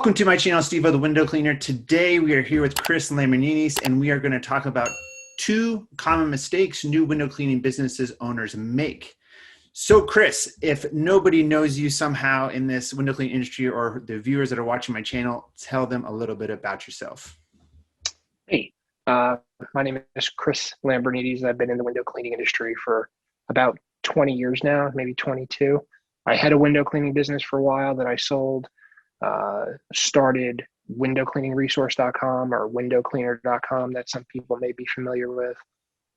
Welcome to my channel, SteveO the Window Cleaner. Today we are here with Chris Lambrinides, and we are going to talk about 2 common mistakes new window cleaning businesses owners make. So Chris, if nobody knows you somehow in this window cleaning industry or the viewers that are watching my channel, tell them a little bit about yourself. Hey, my name is Chris Lambrinides. I've been in the window cleaning industry for about 20 years now, maybe 22. I had a window cleaning business for a while that I sold. Started windowcleaningresource.com or windowcleaner.com that some people may be familiar with,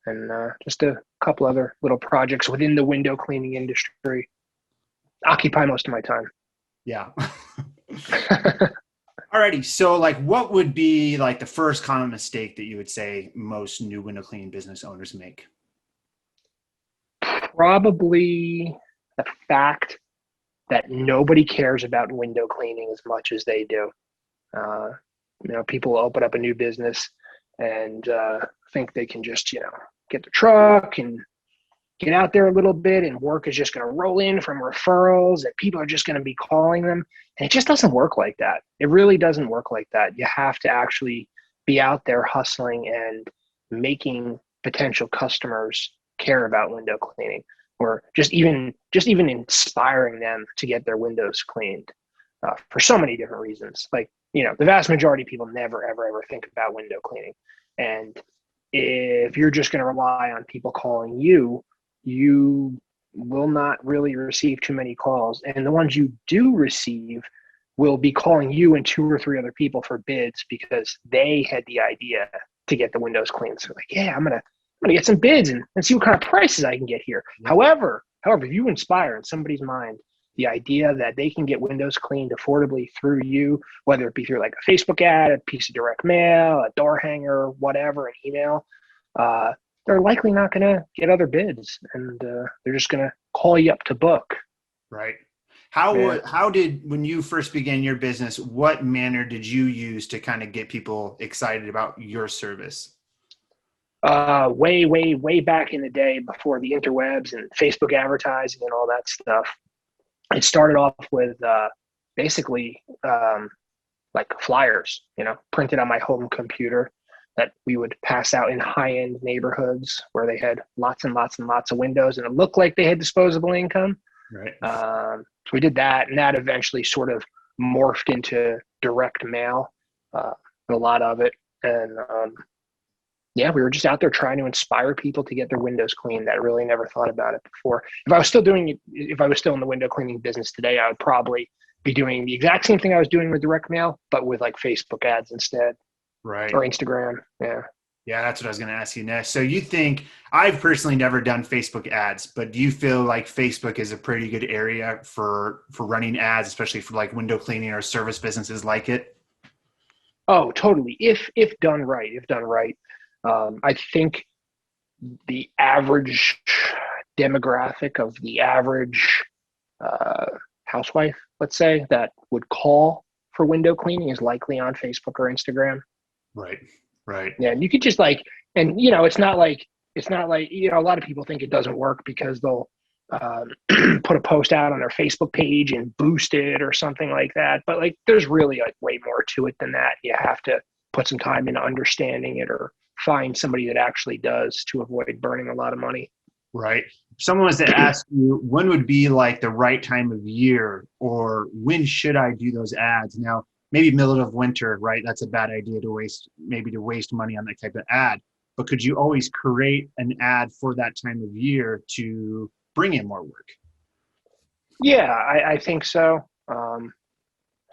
and just a couple other little projects within the window cleaning industry occupy most of my time. Yeah. Alrighty, so like what would be like the first common mistake that you would say most new window cleaning business owners make? Probably the fact that nobody cares about window cleaning as much as they do. People open up a new business and think they can just, get the truck and get out there a little bit, and work is just going to roll in from referrals, and people are just going to be calling them. And it just doesn't work like that. It really doesn't work like that. You have to actually be out there hustling and making potential customers care about window cleaning, or just even inspiring them to get their windows cleaned for so many different reasons. Like, the vast majority of people never, ever think about window cleaning. And if you're just going to rely on people calling you, you will not really receive too many calls. And the ones you do receive will be calling you and 2 or 3 other people for bids because they had the idea to get the windows cleaned. So like, yeah, I'm gonna get some bids and see what kind of prices I can get here. Yeah. However, if you inspire in somebody's mind the idea that they can get windows cleaned affordably through you, whether it be through like a Facebook ad, a piece of direct mail, a door hanger, whatever, an email, they're likely not going to get other bids, and they're just going to call you up to book. Right. How did, when you first began your business, what manner did you use to kind of get people excited about your service? Way back in the day, before the interwebs and Facebook advertising and all that stuff, it started off with basically like flyers, printed on my home computer that we would pass out in high-end neighborhoods where they had lots and lots and lots of windows, and it looked like they had disposable income. Right. So we did that, and that eventually sort of morphed into direct mail, a lot of it. And we were just out there trying to inspire people to get their windows cleaned that really never thought about it before. If I was still in the window cleaning business today, I would probably be doing the exact same thing I was doing with direct mail, but with like Facebook ads instead. Right. Or Instagram. Yeah. Yeah, that's what I was going to ask you next. So you think, I've personally never done Facebook ads, but do you feel like Facebook is a pretty good area for running ads, especially for like window cleaning or service businesses like it? Oh, totally. If done right, I think the average demographic of the average housewife, let's say, that would call for window cleaning is likely on Facebook or Instagram. Right. Yeah, and you could just it's not like a lot of people think it doesn't work because they'll put a post out on their Facebook page and boost it or something like that. But like, there's really like way more to it than that. You have to put some time into understanding it, or find somebody that actually does, to avoid burning a lot of money. Right. If someone was to ask you, when would be like the right time of year, or when should I do those ads? Now, maybe middle of winter, right? That's a bad idea to waste money on that type of ad. But could you always create an ad for that time of year to bring in more work? Yeah, I think so.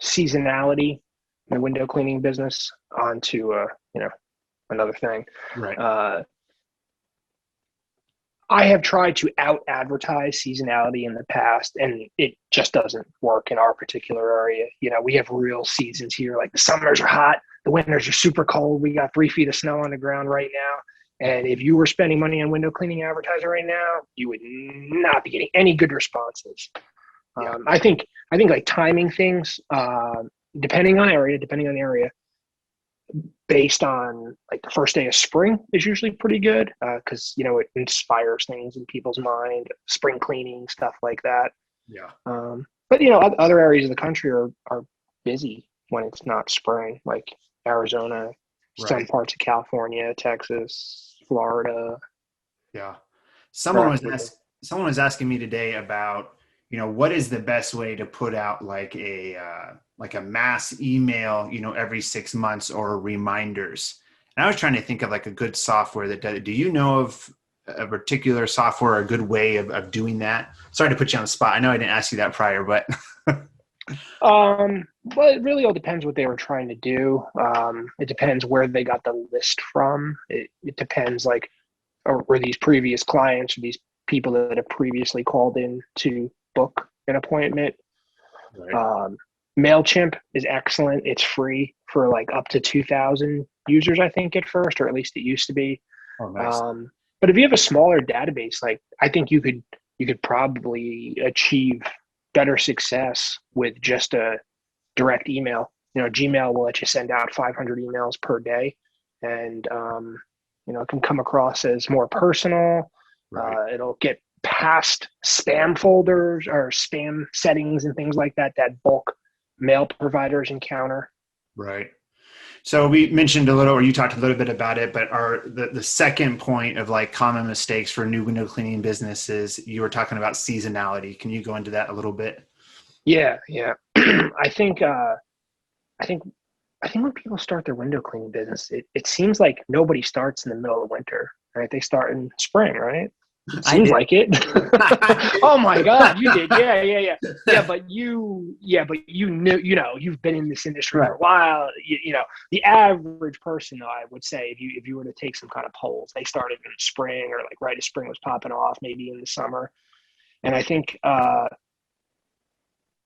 Seasonality in the window cleaning business, onto another thing. Right. I have tried to out-advertise seasonality in the past, and it just doesn't work in our particular area. We have real seasons here. Like, the summers are hot, the winters are super cold. We got 3 feet of snow on the ground right now. And if you were spending money on window cleaning advertising right now, you would not be getting any good responses. Yeah. I think like timing things, depending on area, based on like the first day of spring is usually pretty good, because it inspires things in people's mind, spring cleaning, stuff like that. Yeah. But other areas of the country are busy. when it's not spring, like Arizona, some Right. parts of California, Texas, Florida. Yeah. Probably. Someone was asking me today about, what is the best way to put out like a mass email, every 6 months or reminders. And I was trying to think of like a good software that does. Do you know of a particular software or a good way of doing that? Sorry to put you on the spot. I know I didn't ask you that prior, but Well, it really all depends what they were trying to do. It depends where they got the list from. It depends, like, or were these previous clients or these people that have previously called in to book an appointment. right. Um, MailChimp is excellent. It's free for like up to 2,000 users, I think, at first, or at least it used to be. Oh, nice. But if you have a smaller database, like I think you could probably achieve better success with just a direct email. Gmail will let you send out 500 emails per day, and it can come across as more personal. Right. It'll get past spam folders or spam settings and things like that that bulk mail providers encounter. Right. So we mentioned a little, or you talked a little bit about it, but the second point of like common mistakes for new window cleaning businesses, you were talking about seasonality. Can you go into that a little bit? Yeah, yeah. I think I think I think when people start their window cleaning business, it seems like nobody starts in the middle of winter, right? They start in spring, right? It I seems did. like it. I did. Oh my God, you did. Yeah, yeah, yeah. But you knew, you've been in this industry Right. for a while. The average person, though, I would say, if you were to take some kind of polls, they started in spring or like right as spring was popping off, maybe in the summer. And I think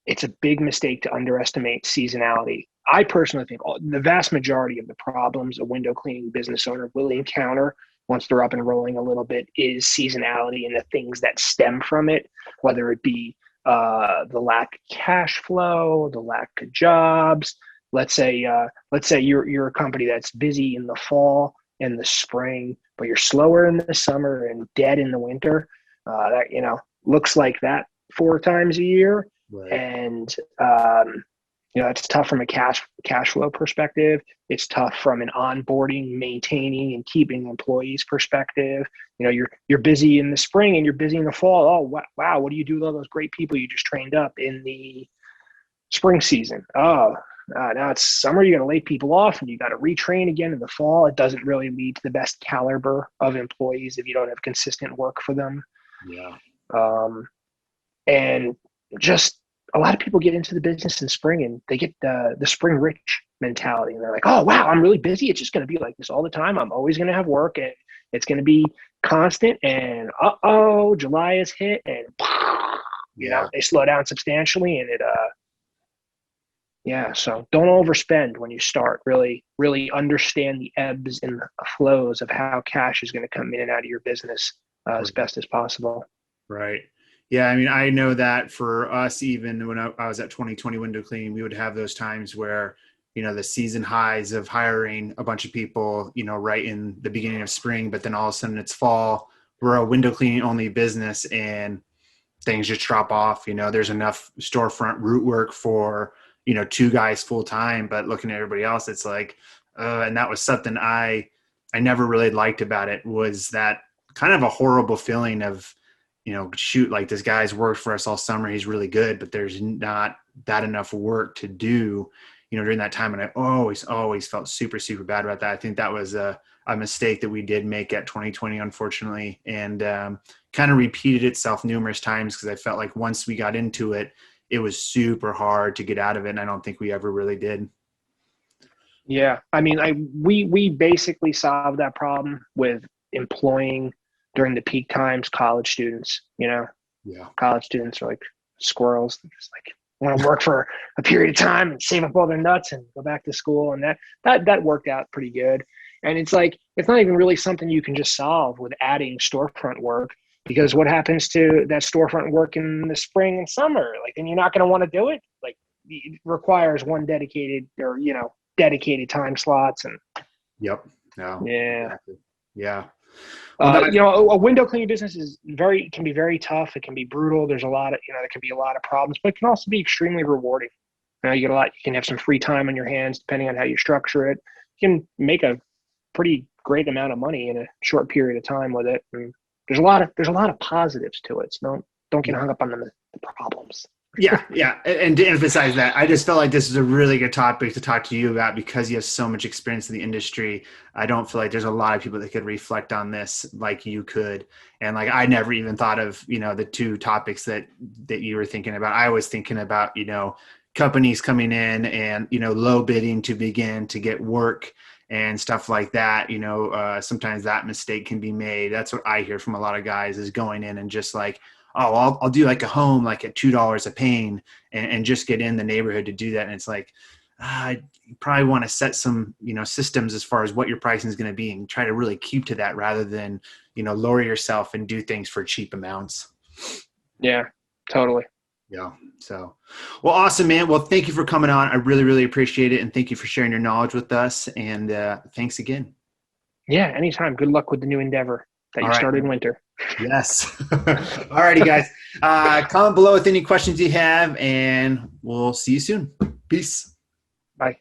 it's a big mistake to underestimate seasonality. I personally think the vast majority of the problems a window cleaning business owner will encounter once they're up and rolling a little bit is seasonality and the things that stem from it, whether it be the lack of cash flow, the lack of jobs. Let's say you're a company that's busy in the fall and the spring, but you're slower in the summer and dead in the winter. That looks like that 4 times a year, Right. and it's tough from a cash flow perspective. It's tough from an onboarding, maintaining, and keeping employees perspective. You're busy in the spring and you're busy in the fall. Oh wow, what do you do with all those great people you just trained up in the spring season? Oh, now it's summer. You got to lay people off and you got to retrain again in the fall. It doesn't really lead to the best caliber of employees if you don't have consistent work for them. Yeah. Um, and just a lot of people get into the business in spring and they get the spring rich mentality, and they're like, oh wow, I'm really busy, it's just going to be like this all the time, I'm always going to have work and it's going to be constant, and July is hit and Yeah. they slow down substantially, and so don't overspend when you start. Really understand the ebbs and the flows of how cash is going to come in and out of your business as best as possible. Right. Yeah. I mean, I know that for us, even when I was at 2020 window cleaning, we would have those times where, the season highs of hiring a bunch of people, right in the beginning of spring, but then all of a sudden it's fall. We're a window cleaning only business and things just drop off. There's enough storefront root work for, 2 guys full time, but looking at everybody else, it's like, and that was something I never really liked about it, was that kind of a horrible feeling of, shoot, like this guy's worked for us all summer. He's really good, but there's not that enough work to do, during that time. And I always felt super, super bad about that. I think that was a mistake that we did make at 2020, unfortunately, and kind of repeated itself numerous times, because I felt like once we got into it, it was super hard to get out of it. And I don't think we ever really did. Yeah, I mean, we basically solved that problem with employing during the peak times college students. Yeah. College students are like squirrels. They're just like want to work for a period of time and save up all their nuts and go back to school, and that worked out pretty good. And it's like it's not even really something you can just solve with adding storefront work, because what happens to that storefront work in the spring and summer? Like, then you're not going to want to do it. Like, it requires one dedicated time slots, and Yep. No. yeah. Exactly. Yeah. Well, A window cleaning business can be very tough. It can be brutal. There's a lot of, there can be a lot of problems, but it can also be extremely rewarding. You get a lot. You can have some free time on your hands depending on how you structure it. You can make a pretty great amount of money in a short period of time with it. And there's a lot of positives to it. So don't get hung up on the problems. Yeah. And to emphasize that, I just felt like this is a really good topic to talk to you about because you have so much experience in the industry. I don't feel like there's a lot of people that could reflect on this like you could. And like, I never even thought of, the two topics that you were thinking about. I was thinking about, companies coming in and, low bidding to begin to get work and stuff like that. Sometimes that mistake can be made. That's what I hear from a lot of guys is going in and just like, oh, I'll do like a home, like at $2 a pane and just get in the neighborhood to do that. And it's like, you probably want to set some, systems as far as what your pricing is going to be and try to really keep to that rather than, lower yourself and do things for cheap amounts. Yeah, totally. Yeah. So, well, awesome, man. Well, thank you for coming on. I really, really appreciate it. And thank you for sharing your knowledge with us. And thanks again. Yeah, anytime. Good luck with the new endeavor that you started in winter. Yes. All righty, guys. Comment below with any questions you have, and we'll see you soon. Peace. Bye.